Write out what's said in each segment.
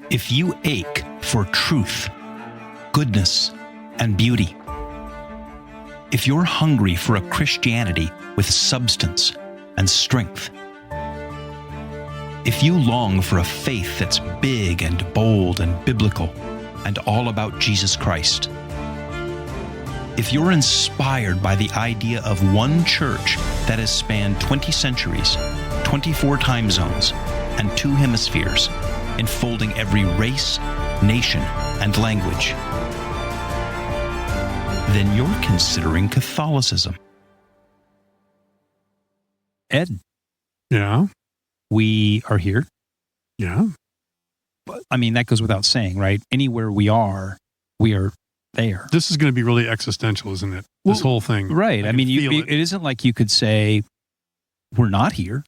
If you ache for truth, goodness, and beauty, if you're hungry for a Christianity with substance and strength, if you long for a faith that's big and bold and biblical and all about Jesus Christ, if you're inspired by the idea of one church that has spanned 20 centuries, 24 time zones, and 2 hemispheres, enfolding every race, nation, and language, then you're considering Catholicism. Ed. Yeah. We are here. Yeah. I mean, that goes without saying, right? Anywhere we are there. This is going to be really existential, isn't it? This whole thing. Right. I mean, it isn't like you could say, we're not here.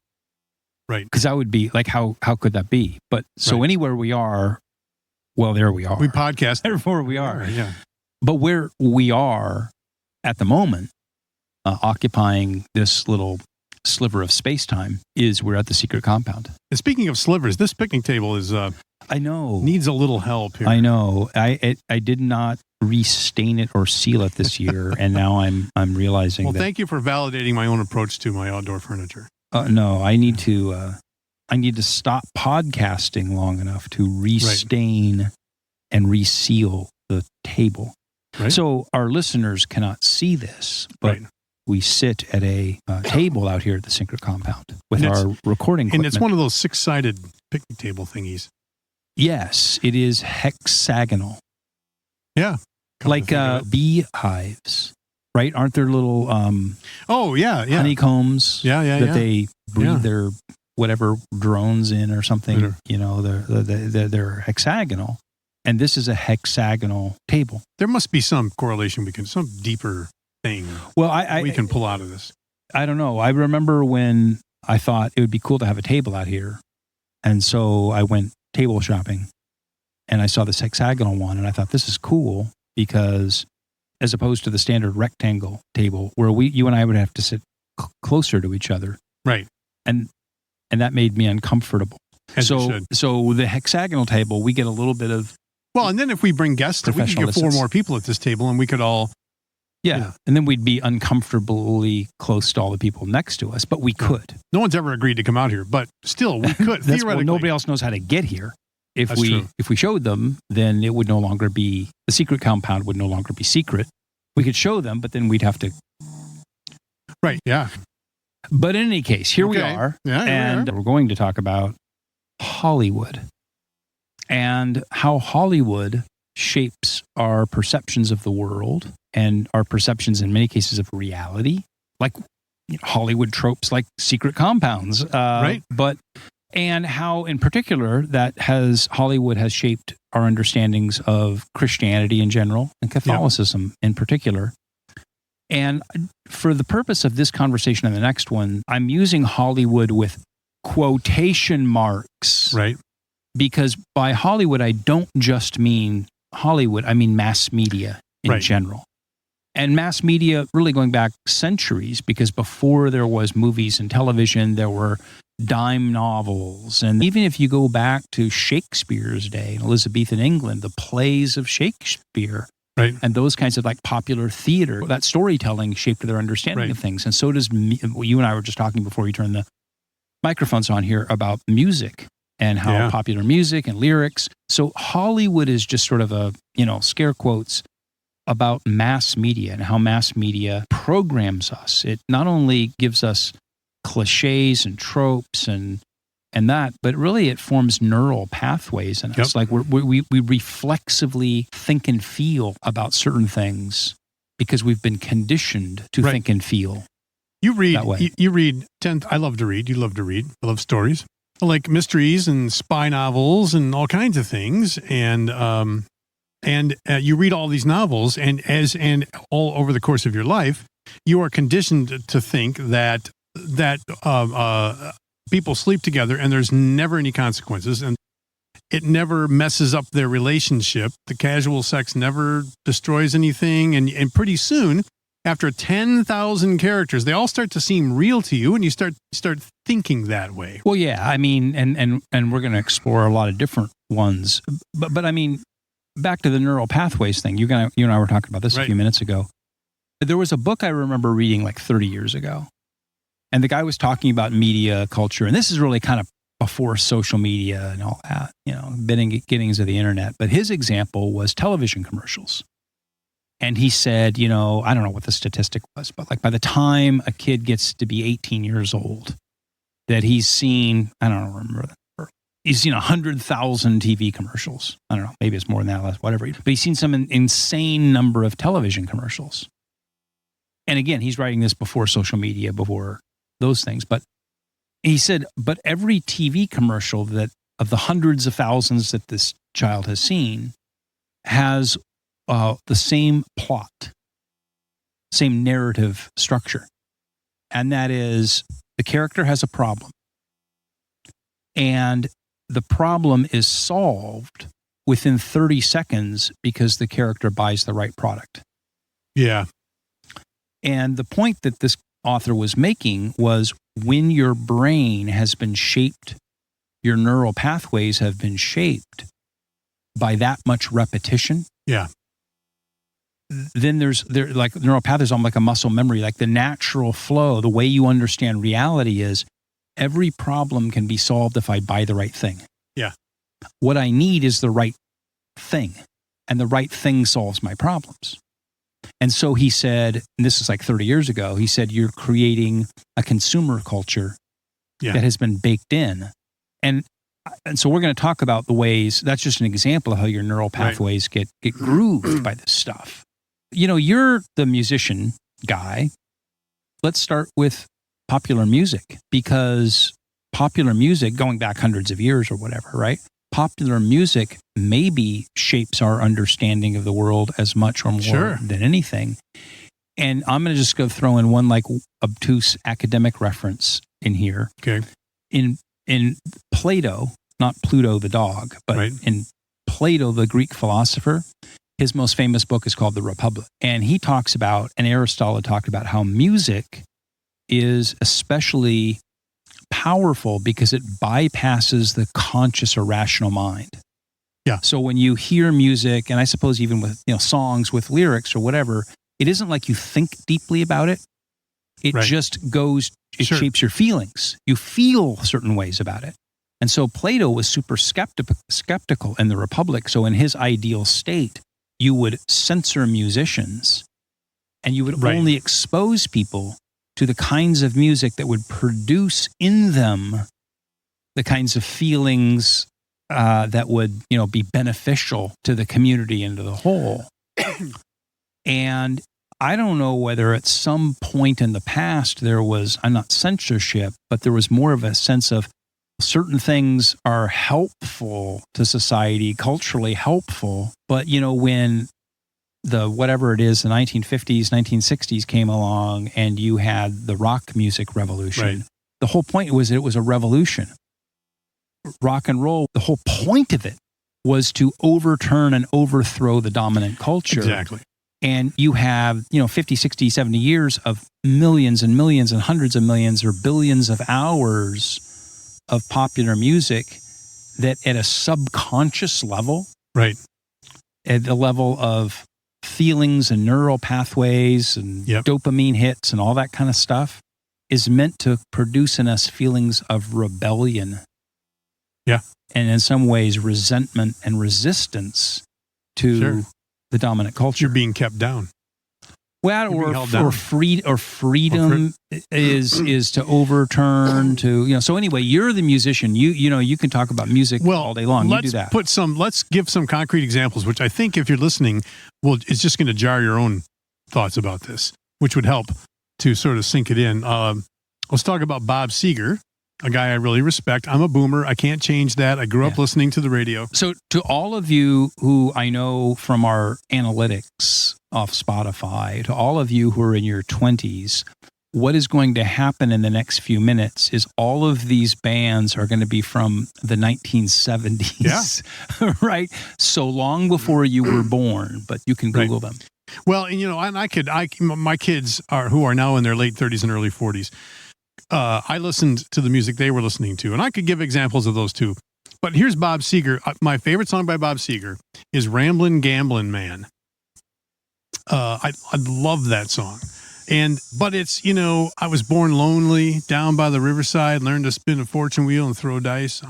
Right. Because that would be like, how could that be? But so anywhere we are, well, there we are. We podcast. Everywhere we are. Yeah. But where we are at the moment, occupying this little sliver of space-time, is we're at the secret compound. And speaking of slivers, this picnic table is, I know, needs a little help here. I know. I did not restain it or seal it this year, and now I'm realizing that. Well, thank you for validating my own approach to my outdoor furniture. No, I need to stop podcasting long enough to restain and reseal the table. Right. So our listeners cannot see this, but we sit at a table out here at the secret compound with our recording equipment. And it's one of those 6-sided picnic table thingies. Yes, it is hexagonal. Yeah. Like beehives. Right? Aren't there little honeycombs that they breathe their whatever drones in or something? You know, they're hexagonal. And this is a hexagonal table. There must be some correlation, some deeper thing we can pull out of this. I don't know. I remember when I thought it would be cool to have a table out here. And so I went table shopping and I saw this hexagonal one and I thought, this is cool because as opposed to the standard rectangle table where you and I would have to sit closer to each other. Right. And that made me uncomfortable. So the hexagonal table, we get a little bit of... Well, and then if we bring guests, we could get 4 more people at this table and we could all... Yeah. And then we'd be uncomfortably close to all the people next to us, but we could. No one's ever agreed to come out here, but still we could, theoretically. Nobody else knows how to get here. If we showed them, then it would no longer be, the secret compound would no longer be secret. We could show them, but then we'd have to... Right, yeah. But in any case, here we are, and we're going to talk about Hollywood and how Hollywood shapes our perceptions of the world and our perceptions, in many cases, of reality, like Hollywood tropes, like secret compounds, right? And how, in particular, Hollywood has shaped our understandings of Christianity in general and Catholicism in particular. And for the purpose of this conversation and the next one, I'm using Hollywood with quotation marks. Right. Because by Hollywood, I don't just mean Hollywood, I mean mass media in general. And mass media really going back centuries, because before there was movies and television, there were dime novels. And even if you go back to Shakespeare's day in Elizabethan England, the plays of Shakespeare, and those kinds of like popular theater, that storytelling shaped their understanding of things. And so does, you and I were just talking before you turned the microphones on here about music and how popular music and lyrics. So Hollywood is just sort of a, scare quotes, about mass media and how mass media programs us. It not only gives us cliches and tropes and that, but really it forms neural pathways in us. Like we reflexively think and feel about certain things because we've been conditioned to think and feel. You read that way. You read. I love to read. You love to read. I love stories. I like mysteries and spy novels and all kinds of things. And you read all these novels, and all over the course of your life, you are conditioned to think that people sleep together and there's never any consequences, and it never messes up their relationship. The casual sex never destroys anything, and pretty soon after 10,000 characters, they all start to seem real to you, and you start thinking that way. Well, yeah, I mean, and we're going to explore a lot of different ones, but I mean, back to the neural pathways thing. You and I were talking about this a few minutes ago. There was a book I remember reading like 30 years ago, and the guy was talking about media culture, and this is really kind of before social media and all that, beginnings of the internet. But his example was television commercials. And he said, I don't know what the statistic was, but like by the time a kid gets to be 18 years old, that he's seen, I don't remember, he's seen 100,000 TV commercials. I don't know, maybe it's more than that, less, whatever. But he's seen some insane number of television commercials. And again, he's writing this before social media, before those things. But he said, but every TV commercial that of the hundreds of thousands that this child has seen has the same plot, same narrative structure. And that is the character has a problem. And the problem is solved within 30 seconds because the character buys the right product. Yeah. And the point that this author was making was when your brain has been shaped, your neural pathways have been shaped by that much repetition. Yeah. Then there's like neural pathways almost like a muscle memory, like the natural flow, the way you understand reality is every problem can be solved if I buy the right thing. Yeah. What I need is the right thing, and the right thing solves my problems. And so he said, and this is like 30 years ago, he said, you're creating a consumer culture that has been baked in. And so we're going to talk about the ways, that's just an example of how your neural pathways get grooved by this stuff. You're the musician guy. Let's start with popular music, because popular music, going back hundreds of years or whatever, right? Popular music maybe shapes our understanding of the world as much or more than anything. And I'm going to just go throw in one like obtuse academic reference in here. Okay. In Plato, not Pluto the dog, but in Plato, the Greek philosopher, his most famous book is called The Republic. And he talks about, and Aristotle talked about, how music is especially powerful because it bypasses the conscious or rational mind. Yeah. So when you hear music, and I suppose even with songs with lyrics or whatever, it isn't like you think deeply about it. It just goes, it shapes your feelings. You feel certain ways about it. And so Plato was super skeptical in the Republic. So in his ideal state, you would censor musicians and you would only expose people to the kinds of music that would produce in them the kinds of feelings that would, be beneficial to the community and to the whole. And I don't know whether at some point in the past there was, not censorship, but there was more of a sense of certain things are helpful to society, culturally helpful. But, when the whatever it is, the 1950s, 1960s came along and you had the rock music revolution. The whole point was it was a revolution. Rock and roll, the whole point of it was to overturn and overthrow the dominant culture. Exactly. And you have, 50, 60, 70 years of millions and millions and hundreds of millions or billions of hours of popular music that at a subconscious level, at the level of feelings and neural pathways and dopamine hits and all that kind of stuff, is meant to produce in us feelings of rebellion. Yeah. And in some ways, resentment and resistance to the dominant culture. You're being kept down. Well, or freedom is to overturn to, so anyway, you're the musician. You can talk about music all day long. You do that. Let's give some concrete examples, which I think if you're listening, it's just going to jar your own thoughts about this, which would help to sort of sink it in. Let's talk about Bob Seger, a guy I really respect. I'm a boomer. I can't change that. I grew up listening to the radio. So to all of you who I know from our analytics off Spotify, to all of you who are in your 20s, what is going to happen in the next few minutes is all of these bands are going to be from the 1970s, right? So long before you were born, but you can Google them. Well, and my kids who are now in their late 30s and early 40s. I listened to the music they were listening to, and I could give examples of those too. But here's Bob Seger. My favorite song by Bob Seger is "Ramblin' Gamblin' Man." I love that song. But it's, I was born lonely down by the riverside, learned to spin a fortune wheel and throw dice.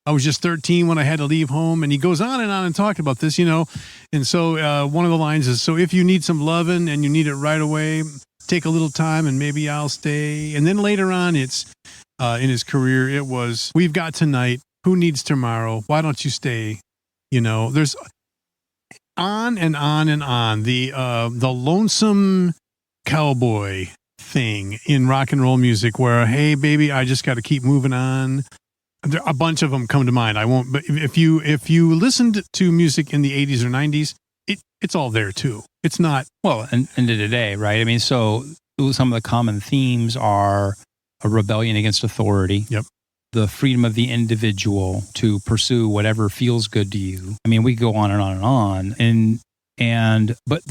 I was just 13 when I had to leave home. And he goes on and talked about this, And so one of the lines is, so if you need some loving and you need it right away, take a little time and maybe I'll stay. And then later on, it's in his career, it was, we've got tonight. Who needs tomorrow? Why don't you stay? There's on and on and on. The lonesome cowboy thing in rock and roll music where, hey, baby, I just got to keep moving on. A bunch of them come to mind. I won't, but if you listened to music in the 80s or 90s, it's all there too. It's not. Well, and to today, right? I mean, so some of the common themes are a rebellion against authority. Yep. The freedom of the individual to pursue whatever feels good to you. I mean, we go on and on and on. But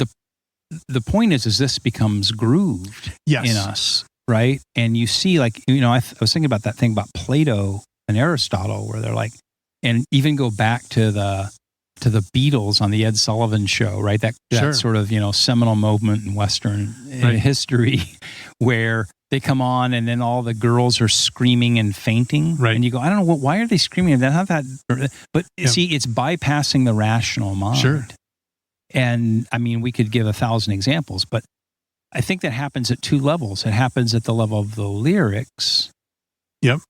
the point is this becomes grooved in us, right? And you see, I was thinking about that thing about Plato and Aristotle, where they're like, and even go back to the Beatles on the Ed Sullivan Show, right? That sort of seminal moment in Western history, where they come on and then all the girls are screaming and fainting, right? And you go, I don't know, why are they screaming? But see, it's bypassing the rational mind. Sure. And I mean, we could give 1,000 examples, but I think that happens at two levels. It happens at the level of the lyrics. Yep.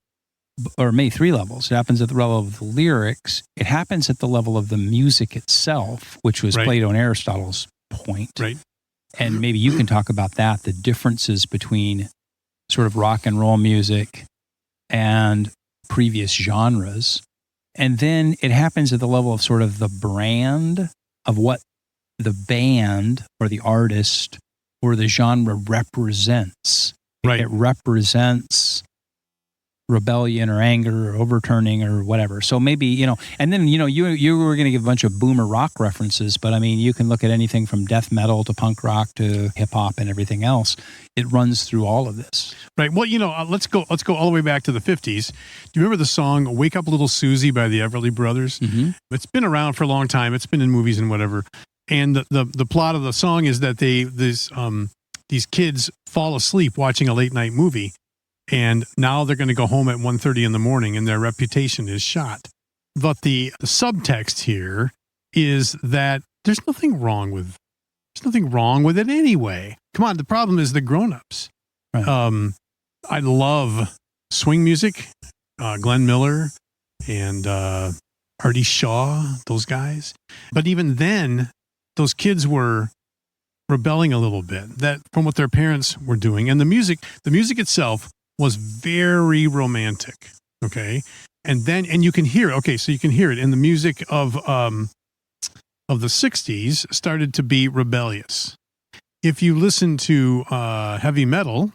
Or maybe 3 levels. It happens at the level of the lyrics. It happens at the level of the music itself, which was Plato and Aristotle's point. Right. And maybe you can talk about that, the differences between sort of rock and roll music and previous genres. And then it happens at the level of sort of the brand of what the band or the artist or the genre represents. Right. It represents rebellion or anger or overturning or whatever. So maybe, and then, you were going to give a bunch of boomer rock references, but I mean, you can look at anything from death metal to punk rock to hip hop and everything else. It runs through all of this. Right. Well, let's go all the way back to the 50s. Do you remember the song "Wake Up Little Susie" by the Everly Brothers? Mm-hmm. It's been around for a long time. It's been in movies and whatever. And the plot of the song is that these kids fall asleep watching a late night movie. And now they're going to go home at 1:30 in the morning and their reputation is shot. But the subtext here is that there's nothing wrong with it anyway. Come on, the problem is the grown-ups. Right. I love swing music, Glenn Miller and Artie Shaw, those guys. But even then, those kids were rebelling a little bit that from what their parents were doing. And the music itself was very romantic. Okay. And you can hear it. Okay. So you can hear it in the music of the 60s started to be rebellious. If you listen to heavy metal,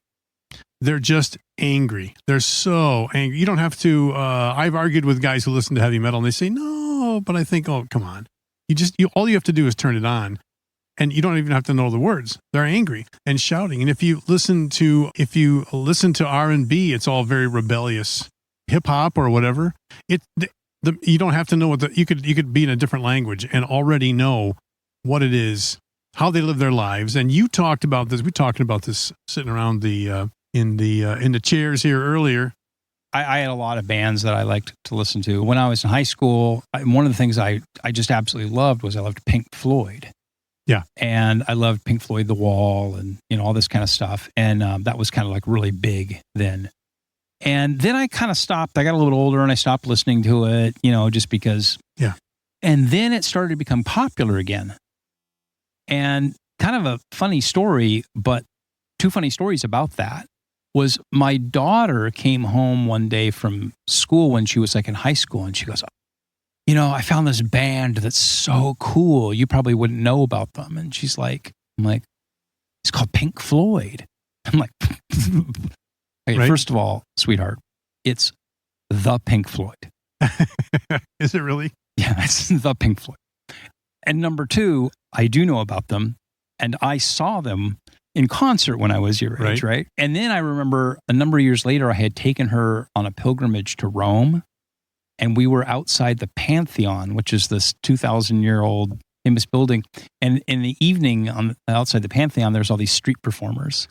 they're just angry. They're so angry. You don't have to, I've argued with guys who listen to heavy metal and they say, no, but I think, oh, come on. All you have to do is turn it on. And you don't even have to know the words. They're angry and shouting. And if you listen to R&B, it's all very rebellious, hip hop or whatever. You don't have to know you could be in a different language and already know what it is, how they live their lives. And you talked about this. We talked about this sitting around in the chairs here earlier. I had a lot of bands that I liked to listen to when I was in high school. One of the things I just absolutely loved was I loved Pink Floyd. Yeah. And I loved Pink Floyd, The Wall, and, all this kind of stuff. And that was kind of like really big then. And then I kind of stopped. I got a little older and I stopped listening to it, just because. Yeah. And then it started to become popular again. And kind of a funny story, but 2 funny stories about that was my daughter came home one day from school when she was like in high school and she goes, I found this band that's so cool. You probably wouldn't know about them. And I'm like, it's called Pink Floyd. I'm like, okay, First of all, sweetheart, it's the Pink Floyd. Is it really? Yeah, it's the Pink Floyd. And number 2, I do know about them And I saw them in concert when I was your age, right? And then I remember a number of years later, I had taken her on a pilgrimage to Rome, and we were outside the Pantheon, which is this 2,000-year-old famous building. And in the evening, outside the Pantheon, there's all these street performers.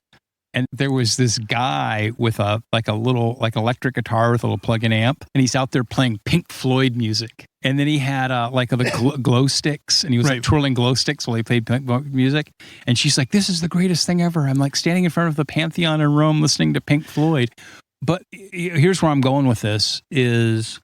And there was this guy with a little electric guitar with a little plug-in amp, and he's out there playing Pink Floyd music. And then he had the glow sticks, and he was like twirling glow sticks while he played Pink Floyd music. And she's like, "This is the greatest thing ever." I'm like standing in front of the Pantheon in Rome listening to Pink Floyd. But here's where I'm going with this is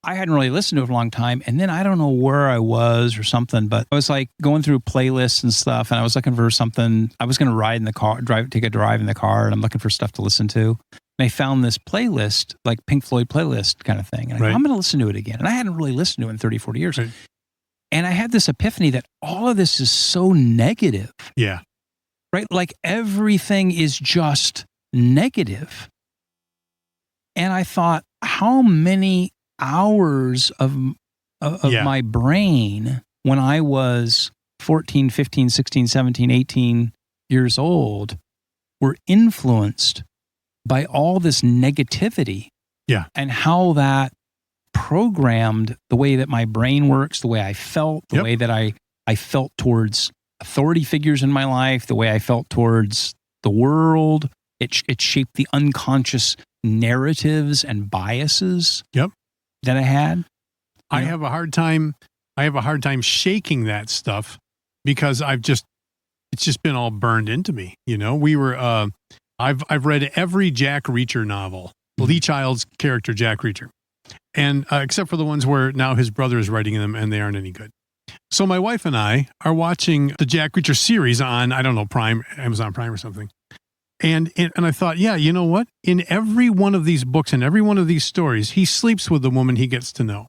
I hadn't really listened to it for a long time. And then I don't know where I was or something, but I was like going through playlists and stuff. And I was looking for something. I was going to ride in the car, take a drive in the car. And I'm looking for stuff to listen to. And I found this playlist, like Pink Floyd playlist kind of thing. And I go, I'm going to listen to it again. And I hadn't really listened to it in 30, 40 years. Right. And I had this epiphany that all of this is so negative. Yeah. Right? Like everything is just negative. And I thought, how many hours of my brain when I was 14, 15, 16, 17, 18 years old were influenced by all this negativity. Yeah. And how that programmed the way that my brain works, the way I felt, the way that I felt towards authority figures in my life, the way I felt towards the world. It shaped the unconscious narratives and biases that I had. I have a hard time shaking that stuff because it's just been all burned into me. You know, I've read every Jack Reacher novel, Lee Child's character, Jack Reacher. And except for the ones where now his brother is writing them and they aren't any good. So my wife and I are watching the Jack Reacher series on, I don't know, Prime, Amazon Prime or something. And I thought, yeah, you know what? In every one of these books and every one of these stories, he sleeps with the woman he gets to know.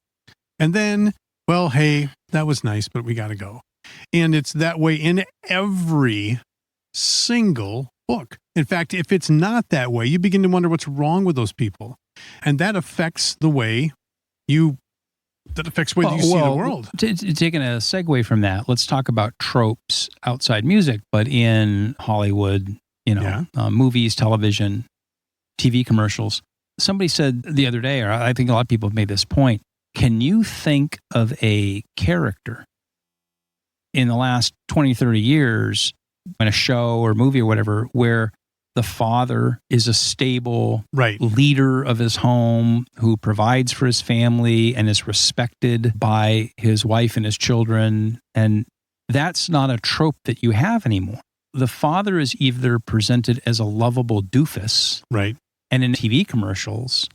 And then, well, hey, that was nice, but we got to go. And it's that way in every single book. In fact, if it's not that way, you begin to wonder what's wrong with those people. And that affects the way you see the world. Taking a segue from that, let's talk about tropes outside music, but in Hollywood, movies, television, TV commercials. Somebody said the other day, or I think a lot of people have made this point, can you think of a character in the last 20, 30 years in a show or movie or whatever where the father is a stable leader of his home who provides for his family and is respected by his wife and his children? And that's not a trope that you have anymore. The father is either presented as a lovable doofus. Right. And in TV commercials,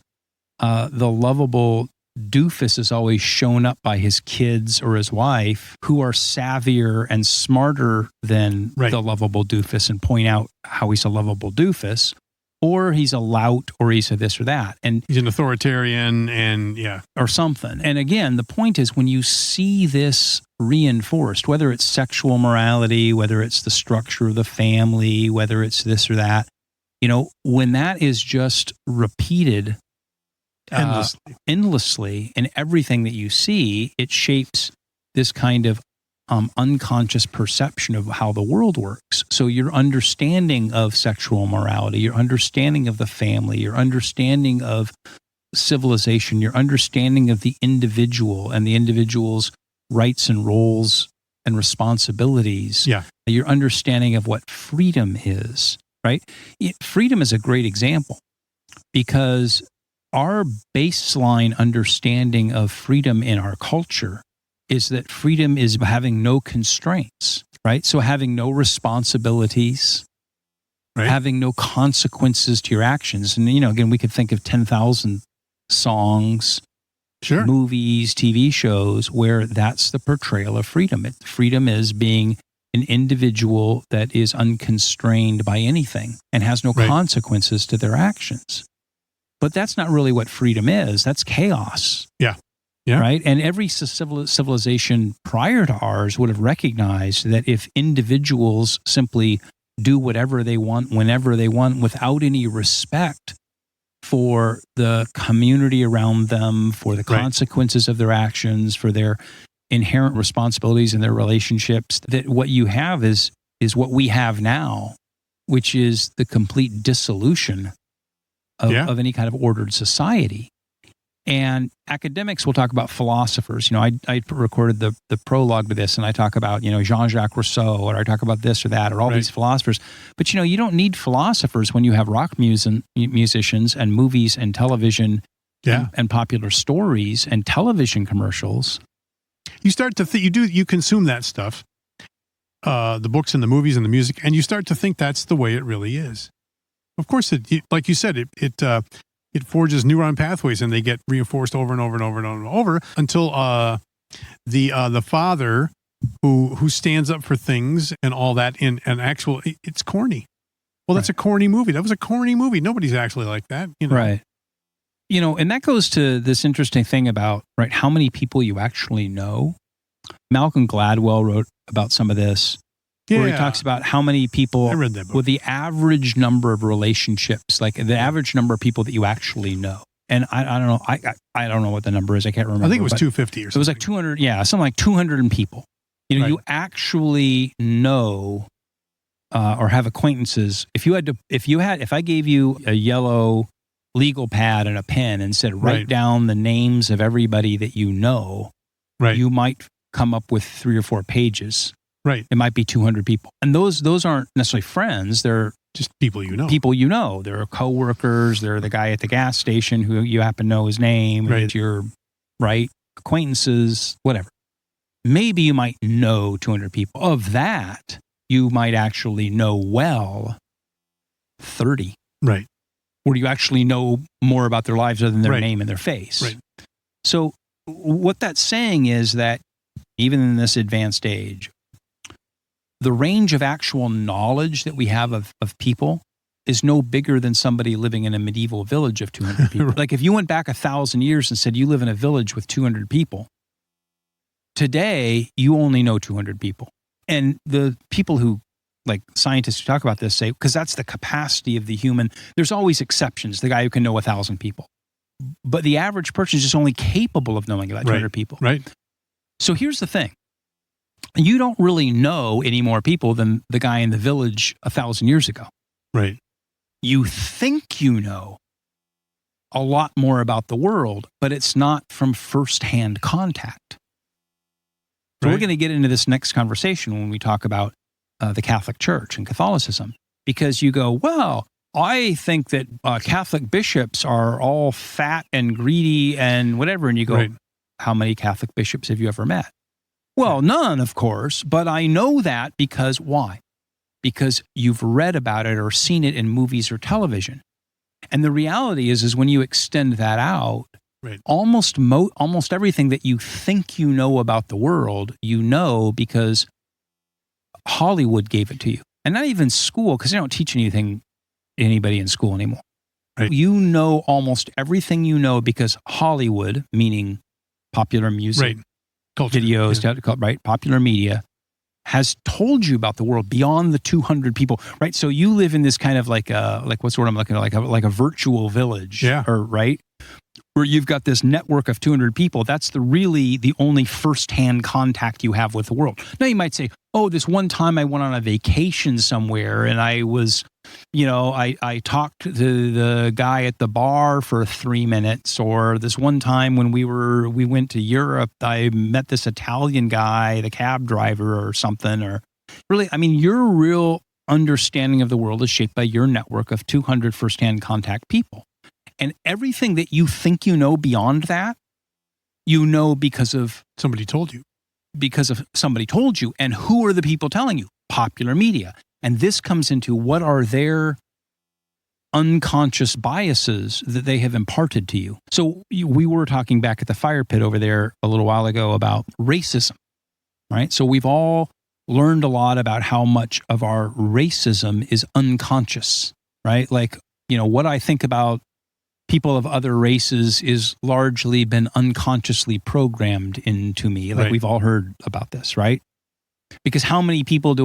the lovable doofus is always shown up by his kids or his wife who are savvier and smarter than the lovable doofus and point out how he's a lovable doofus, or he's a lout, or he's a this or that. And he's an authoritarian or something. And again, the point is when you see this reinforced, whether it's sexual morality, whether it's the structure of the family, whether it's this or that, when that is just repeated endlessly in everything that you see, it shapes this kind of unconscious perception of how the world works. So your understanding of sexual morality, your understanding of the family, your understanding of civilization, your understanding of the individual and the individual's rights and roles and responsibilities, your understanding of what freedom is, right? Freedom is a great example because our baseline understanding of freedom in our culture is that freedom is having no constraints, right? So having no responsibilities, having no consequences to your actions. And, again, we could think of 10,000 songs, movies, TV shows where that's the portrayal of freedom. Freedom is being an individual that is unconstrained by anything and has no consequences to their actions. But that's not really what freedom is. That's chaos. Yeah. Right? And every civilization prior to ours would have recognized that if individuals simply do whatever they want, whenever they want, without any respect for the community around them, for the consequences of their actions, for their inherent responsibilities in their relationships, that what you have is is what we have now, which is the complete dissolution of any kind of ordered society. And academics will talk about philosophers. I recorded the prologue to this, and I talk about, Jean-Jacques Rousseau, or I talk about this or that, or all these philosophers. But, you don't need philosophers when you have rock musicians and movies and television and popular stories and television commercials. You start to think, you consume that stuff, the books and the movies and the music, and you start to think that's the way it really is. Of course, like you said, it forges neuron pathways, and they get reinforced over and over and over and over and over until the father who stands up for things and all that in an actual, it's corny. Well, that's a corny movie. That was a corny movie. Nobody's actually like that. Right. And that goes to this interesting thing about, how many people you actually know. Malcolm Gladwell wrote about some of this, where he talks about how many people, I read that book, with the average number of relationships, like the average number of people that you actually know. And I don't know, I don't know what the number is. I can't remember. I think it was 250 or something. It was like 200, something like 200 people. You actually know or have acquaintances. If I gave you a yellow legal pad and a pen and said, write down the names of everybody that you know, you might come up with 3 or 4 pages. Right. It might be 200 people. And those aren't necessarily friends. They're just people you know. People you know. They're coworkers. They're the guy at the gas station who you happen to know his name. Right. It's your acquaintances, whatever. Maybe you might know 200 people. Of that, you might actually know well 30. Right. Or you actually know more about their lives other than their name and their face. Right. So what that's saying is that even in this advanced age, the range of actual knowledge that we have of people is no bigger than somebody living in a medieval village of 200 people. Like if you went back 1,000 years and said you live in a village with 200 people, today you only know 200 people. And the people who, like scientists who talk about this, say, because that's the capacity of the human. There's always exceptions, the guy who can know 1,000 people. But the average person is just only capable of knowing about 200 people. Right. So here's the thing. You don't really know any more people than the guy in the village 1,000 years ago. Right. You think you know a lot more about the world, but it's not from firsthand contact. So we're going to get into this next conversation when we talk about the Catholic Church and Catholicism, because you go, well, I think that Catholic bishops are all fat and greedy and whatever. And you go, how many Catholic bishops have you ever met? Well, none, of course, but I know that because why? Because you've read about it or seen it in movies or television. And the reality is when you extend that out, almost everything that you think you know about the world, you know because Hollywood gave it to you. And not even school, because they don't teach anybody in school anymore. Right. You know almost everything you know because Hollywood, meaning popular music, videos, popular media, has told you about the world beyond the 200 people, right? So you live in this kind of like what's the word I'm looking at, like a virtual village, where you've got this network of 200 people. That's the only firsthand contact you have with the world. Now you might say, oh, this one time I went on a vacation somewhere and I was, I talked to the guy at the bar for 3 minutes, or this one time when we went to Europe, I met this Italian guy, the cab driver or something, or really, your real understanding of the world is shaped by your network of 200 firsthand contact people. And everything that you think you know beyond that, you know because of somebody told you. Because of somebody told you. And who are the people telling you? Popular media. And this comes into what are their unconscious biases that they have imparted to you. So we were talking back at the fire pit over there a little while ago about racism, right? So we've all learned a lot about how much of our racism is unconscious, right? Like, what I think about people of other races is largely been unconsciously programmed into me. Like we've all heard about this, right? Because how many people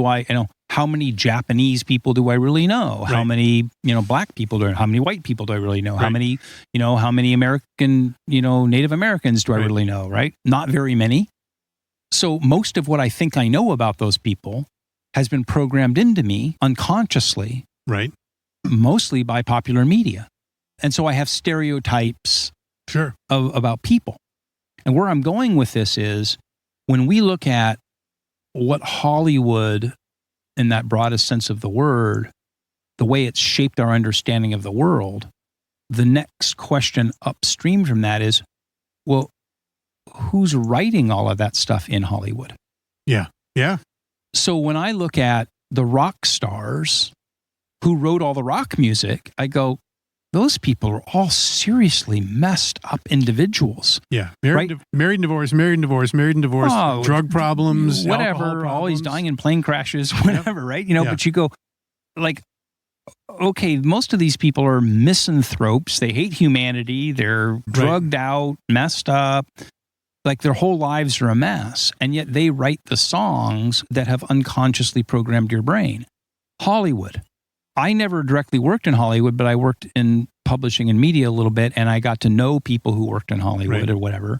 how many Japanese people do I really know? How many, black people do I know? How many white people do I really know? How many, how many American, Native Americans do I really know, right? Not very many. So most of what I think I know about those people has been programmed into me unconsciously, Right. mostly by popular media. And so I have stereotypes Sure. about people. And where I'm going with this is when we look at what Hollywood, in that broadest sense of the word, the way it's shaped our understanding of the world, the next question upstream from that is, well, who's writing all of that stuff in Hollywood? Yeah. Yeah. So when I look at the rock stars who wrote all the rock music, I go, those people are all seriously messed up individuals. Yeah. Married and divorced, Oh, drug problems, whatever, always dying in plane crashes, whatever, right? But you go, like, okay, most of these people are misanthropes. They hate humanity. They're drugged out, messed up. Like their whole lives are a mess. And yet they write the songs that have unconsciously programmed your brain. Hollywood. I never directly worked in Hollywood, but I worked in publishing and media a little bit, and I got to know people who worked in Hollywood or whatever.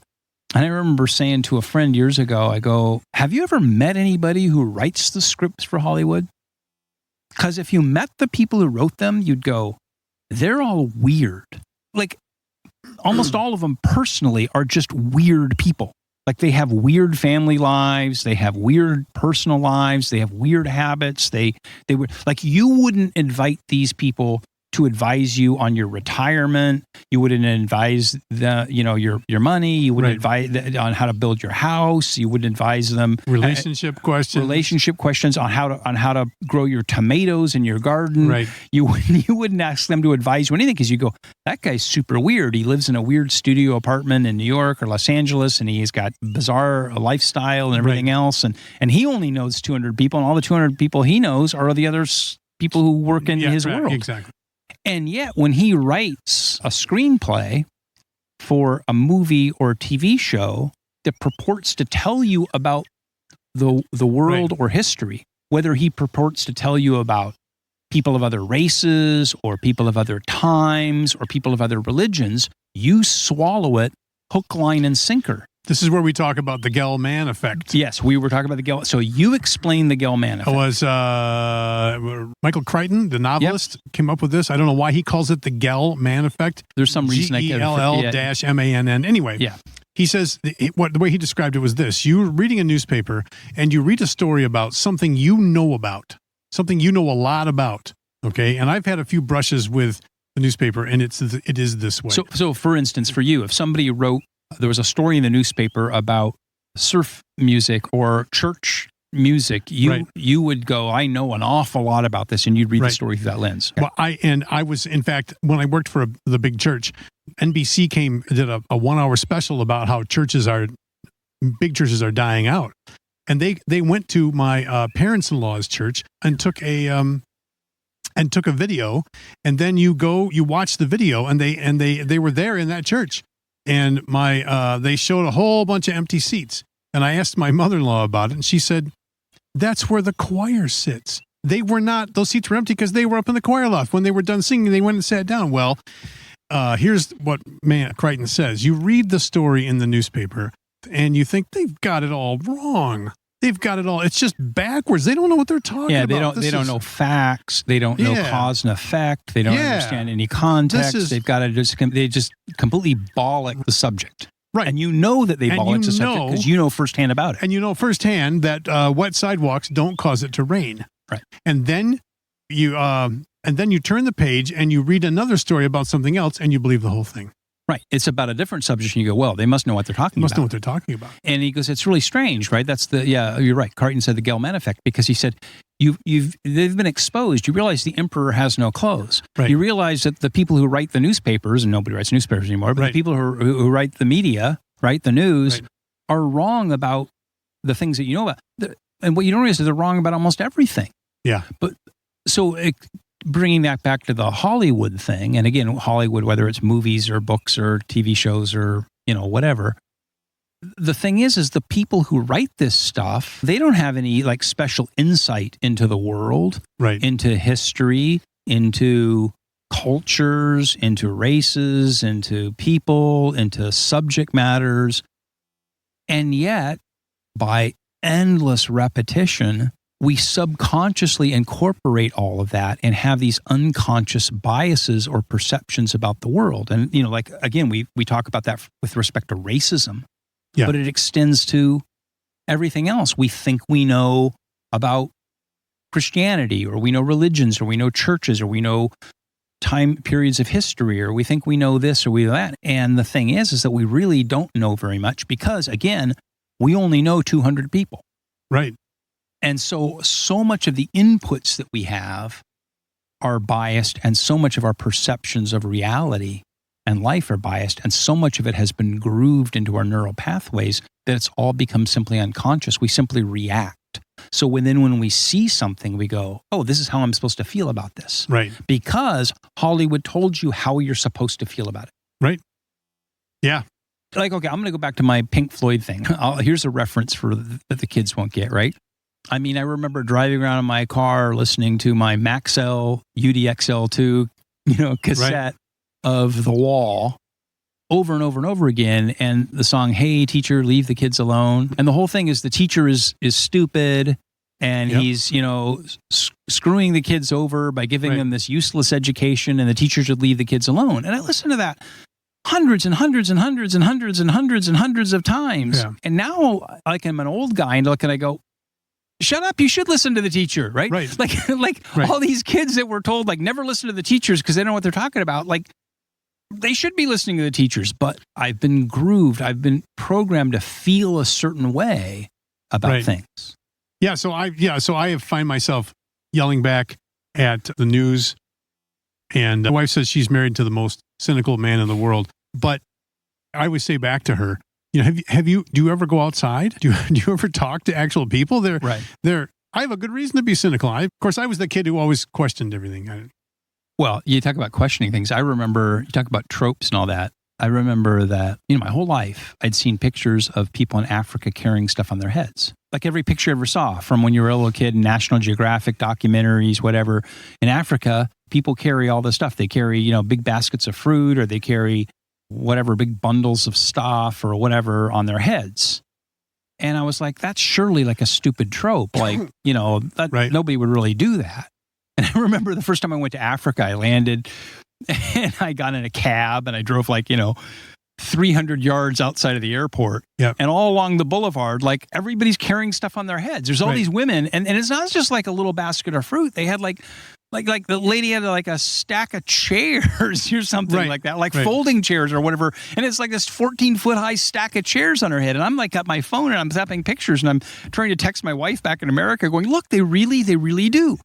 And I remember saying to a friend years ago, I go, have you ever met anybody who writes the scripts for Hollywood? Because if you met the people who wrote them, you'd go, they're all weird. Like almost all of them personally are just weird people. Like they have weird family lives, they have weird personal lives, they have weird habits. They were like, you wouldn't invite these people to advise you on your retirement. You wouldn't advise your money. You wouldn't advise on how to build your house. You wouldn't advise them relationship questions on how to grow your tomatoes in your garden. Right. You wouldn't ask them to advise you anything because you go, that guy's super weird. He lives in a weird studio apartment in New York or Los Angeles, and he's got bizarre lifestyle and everything else. And he only knows 200 people, and all the 200 people he knows are the other people who work in his world. Exactly. And yet, when he writes a screenplay for a movie or TV show that purports to tell you about the world or history, whether he purports to tell you about people of other races or people of other times or people of other religions, you swallow it hook, line, and sinker. This is where we talk about the Gell-Mann Effect. Yes, we were talking about the Gell. So you explain the Gell-Mann Effect. It was Michael Crichton, the novelist, came up with this. I don't know why he calls it the Gell-Mann Effect. There's some reason Gell-Mann. Anyway, he says the way he described it was this. You're reading a newspaper and you read a story about something you know about, something you know a lot about, okay? And I've had a few brushes with the newspaper, and it is this way. So for instance, for you, if somebody wrote, there was a story in the newspaper about surf music or church music, you would go, I know an awful lot about this, and you'd read the story through that lens. Well, I was, in fact, when I worked for the big church, NBC did a 1-hour special about how big churches are dying out. And they went to my parents-in-law's church and took a video, and then you watch the video, and they were there in that church. And they showed a whole bunch of empty seats. And I asked my mother-in-law about it, and she said, that's where the choir sits. Those seats were empty because they were up in the choir loft. When they were done singing, they went and sat down. Well, here's what Crichton says. You read the story in the newspaper, and you think they've got it all wrong. They've got it all. It's just backwards. They don't know what they're talking about. They don't know facts. They don't know cause and effect. They don't understand any context. They just completely bollock the subject. Right. And you know that they bollock the subject because you know firsthand about it. And you know firsthand that wet sidewalks don't cause it to rain. Right. And then you turn the page and you read another story about something else and you believe the whole thing. Right. It's about a different subject, and you go, well, they must know what they're talking about. Must know what they're talking about. And he goes, it's really strange, right? You're right. Crichton said the Gell-Mann Effect, because he said, they've been exposed. You realize the emperor has no clothes. Right. You realize that the people who write the newspapers, and nobody writes newspapers anymore, but the people who write the media, the news, are wrong about the things that you know about. And what you don't realize is they're wrong about almost everything. Yeah. But so bringing that back to the Hollywood thing, and again, Hollywood, whether it's movies or books or TV shows or, whatever, the thing is the people who write this stuff, they don't have any special insight into the world, into history, into cultures, into races, into people, into subject matters. And yet, by endless repetition, we subconsciously incorporate all of that and have these unconscious biases or perceptions about the world. And, like, again, we talk about that with respect to racism, but it extends to everything else. We think we know about Christianity, or we know religions, or we know churches, or we know time periods of history, or we think we know this or we know that. And the thing is that we really don't know very much because, again, we only know 200 people. Right. And so much of the inputs that we have are biased, and so much of our perceptions of reality and life are biased, and so much of it has been grooved into our neural pathways that it's all become simply unconscious. We simply react. So when we see something, we go, oh, this is how I'm supposed to feel about this. Right. Because Hollywood told you how you're supposed to feel about it. Right. Yeah. Like, okay, I'm going to go back to my Pink Floyd thing. Here's a reference that the kids won't get, right? I mean, I remember driving around in my car listening to my Maxell UDXL2, cassette of The Wall over and over and over again. And the song, "Hey, Teacher, Leave the Kids Alone." And the whole thing is the teacher is stupid, and he's, screwing the kids over by giving them this useless education, and the teacher should leave the kids alone. And I listened to that hundreds and hundreds and hundreds and hundreds and hundreds and hundreds of times. Yeah. And now, like, I'm an old guy and I go, shut up, you should listen to the teacher, right? Right. Like all these kids that were told, like, never listen to the teachers because they don't know what they're talking about. Like, they should be listening to the teachers, but I've been grooved. I've been programmed to feel a certain way about things. Yeah. So I find myself yelling back at the news, and my wife says she's married to the most cynical man in the world. But I would say back to her, do you ever go outside? Do you ever talk to actual people? I have a good reason to be cynical. Of course, I was the kid who always questioned everything. Well, you talk about questioning things. I remember, you talk about tropes and all that. I remember that, my whole life, I'd seen pictures of people in Africa carrying stuff on their heads. Like every picture I ever saw from when you were a little kid, National Geographic documentaries, whatever. In Africa, people carry all this stuff. They carry, big baskets of fruit, or they carry whatever, big bundles of stuff or whatever on their heads. And I was like, that's surely like a stupid trope. Like, nobody would really do that. And I remember the first time I went to Africa, I landed and I got in a cab and I drove 300 yards outside of the airport. Yep. And all along the boulevard, like, everybody's carrying stuff on their heads. There's all these women, and it's not just like a little basket of fruit. They had like the lady had like a stack of chairs or something like that, folding chairs or whatever. And it's like this 14-foot high stack of chairs on her head. And I'm like got my phone and I'm zapping pictures and I'm trying to text my wife back in America going, look, they really do.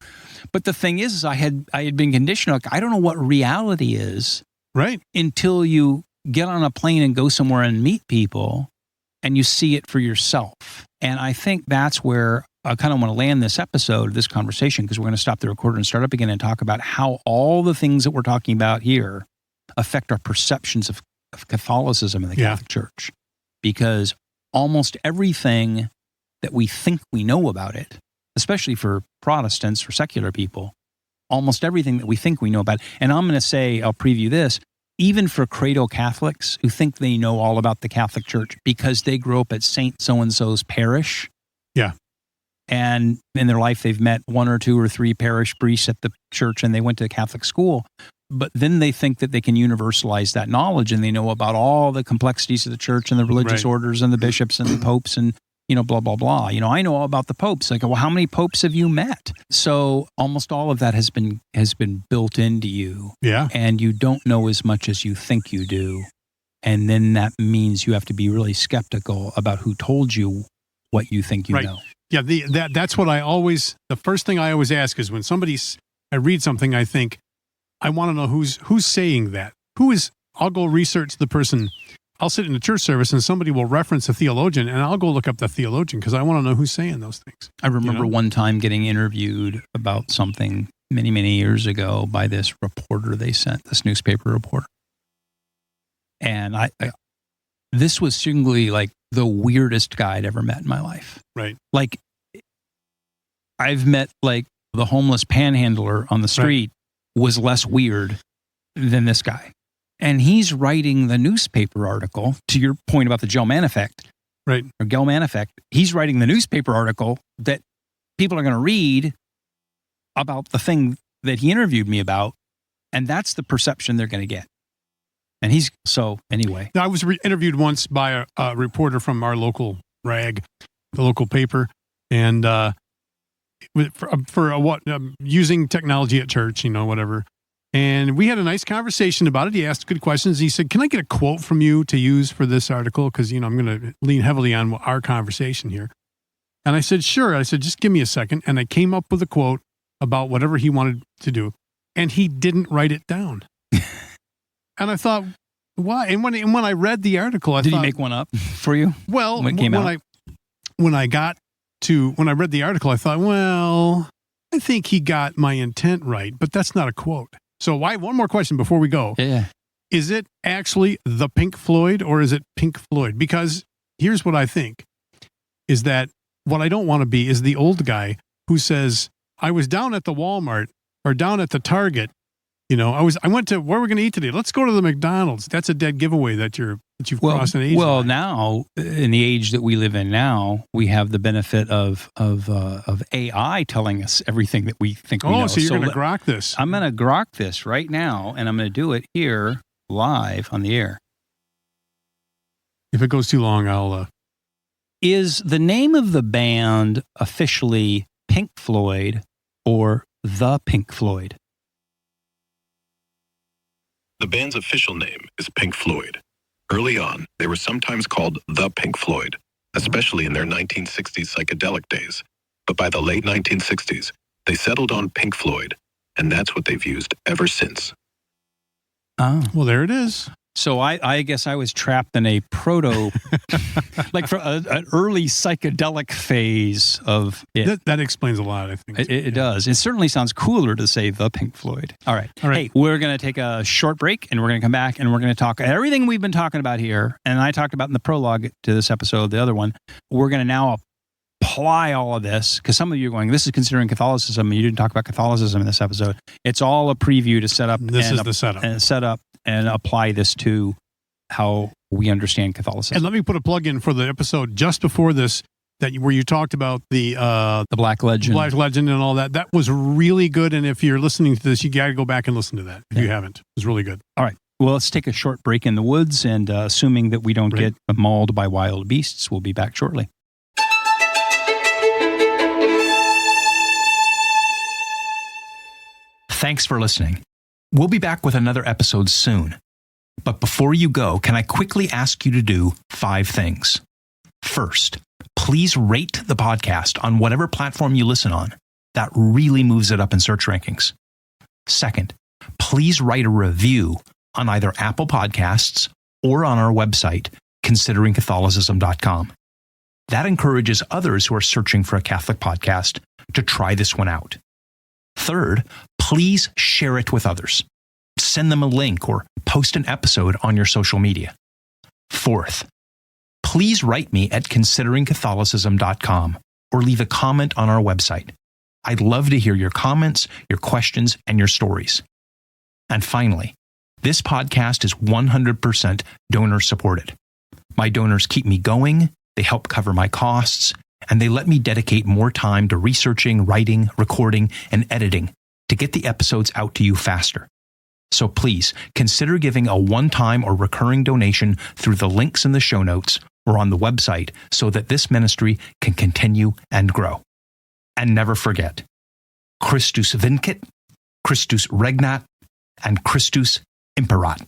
But the thing is I had been conditioned. Like, I don't know what reality is until you get on a plane and go somewhere and meet people and you see it for yourself. And I think that's where I kind of want to land this episode, this conversation, because we're going to stop the recorder and start up again and talk about how all the things that we're talking about here affect our perceptions of Catholicism and the Catholic Church. Because almost everything that we think we know about it, especially for Protestants or secular people, almost everything that we think we know about it. And I'm going to say, I'll preview this, even for cradle Catholics who think they know all about the Catholic Church because they grew up at Saint so-and-so's parish. Yeah. And in their life, they've met one or two or three parish priests at the church and they went to Catholic school. But then they think that they can universalize that knowledge and they know about all the complexities of the church and the religious orders and the bishops and the popes and, blah, blah, blah. I know all about the popes. Like, well, how many popes have you met? So almost all of that has been built into you. Yeah. And you don't know as much as you think you do. And then that means you have to be really skeptical about who told you what you think you know. Yeah, that's what the first thing I always ask is when I read something, I think, I want to know who's saying that. I'll go research the person. I'll sit in a church service and somebody will reference a theologian and I'll go look up the theologian because I want to know who's saying those things. I remember one time getting interviewed about something many, many years ago by this reporter they sent, this newspaper reporter. And this was singly like the weirdest guy I'd ever met in my life. Right. Like, I've met like the homeless panhandler on the street was less weird than this guy. And he's writing the newspaper article, to your point about the Gell-Mann Effect. Right. Or Gell-Mann Effect. He's writing the newspaper article that people are going to read about the thing that he interviewed me about, and that's the perception they're going to get. And anyway. I was interviewed once by a reporter from our local rag, the local paper, and using technology at church, whatever. And we had a nice conversation about it. He asked good questions. He said, "Can I get a quote from you to use for this article? Because, I'm going to lean heavily on our conversation here." And I said, "Sure." I said, "Just give me a second." And I came up with a quote about whatever he wanted to do. And he didn't write it down. And I thought, why? And when I read the article, I thought, did he make one up for you? Well, when I read the article, I thought, well, I think he got my intent right, but that's not a quote. So one more question before we go. Yeah. Is it actually the Pink Floyd or is it Pink Floyd? Because here's what I think is that what I don't want to be is the old guy who says, I was down at the Walmart or down at the Target. I went to where we're going to eat today. Let's go to the McDonald's. That's a dead giveaway that you've crossed an age. Well, line. now in the age that we live in now, we have the benefit of AI telling us everything that we think we know. Oh, so you're going to grok this? I'm going to grok this right now, and I'm going to do it here live on the air. If it goes too long, I'll. Is the name of the band officially Pink Floyd or the Pink Floyd? The band's official name is Pink Floyd. Early on, they were sometimes called the Pink Floyd, especially in their 1960s psychedelic days. But by the late 1960s, they settled on Pink Floyd, and that's what they've used ever since. Oh. Well, there it is. So I guess I was trapped in a like for an early psychedelic phase of it. That explains a lot, I think. It does. It certainly sounds cooler to say the Pink Floyd. All right. Hey, we're going to take a short break, and we're going to come back, and we're going to talk everything we've been talking about here, and I talked about in the prologue to this episode, the other one. We're going to now apply all of this, because some of you are going, this is considering Catholicism, and you didn't talk about Catholicism in this episode. It's all a preview to set up. This is the setup. And set up and apply this to how we understand Catholicism. And let me put a plug in for the episode just before this, where you talked about the Black Legend. Black Legend and all that. That was really good. And if you're listening to this, you got to go back and listen to that. If you haven't, it was really good. All right. Well, let's take a short break in the woods, and assuming that we don't get mauled by wild beasts, we'll be back shortly. Thanks for listening. We'll be back with another episode soon. But before you go, can I quickly ask you to do 5 things? First, please rate the podcast on whatever platform you listen on. That really moves it up in search rankings. Second, please write a review on either Apple Podcasts or on our website, consideringcatholicism.com. That encourages others who are searching for a Catholic podcast to try this one out. Third, please share it with others. Send them a link or post an episode on your social media. Fourth, please write me at consideringcatholicism.com or leave a comment on our website. I'd love to hear your comments, your questions, and your stories. And finally, this podcast is 100% donor supported. My donors keep me going, they help cover my costs, and they let me dedicate more time to researching, writing, recording, and editing to get the episodes out to you faster. So please consider giving a one-time or recurring donation through the links in the show notes or on the website so that this ministry can continue and grow. And never forget, Christus vincit, Christus regnat, and Christus imperat.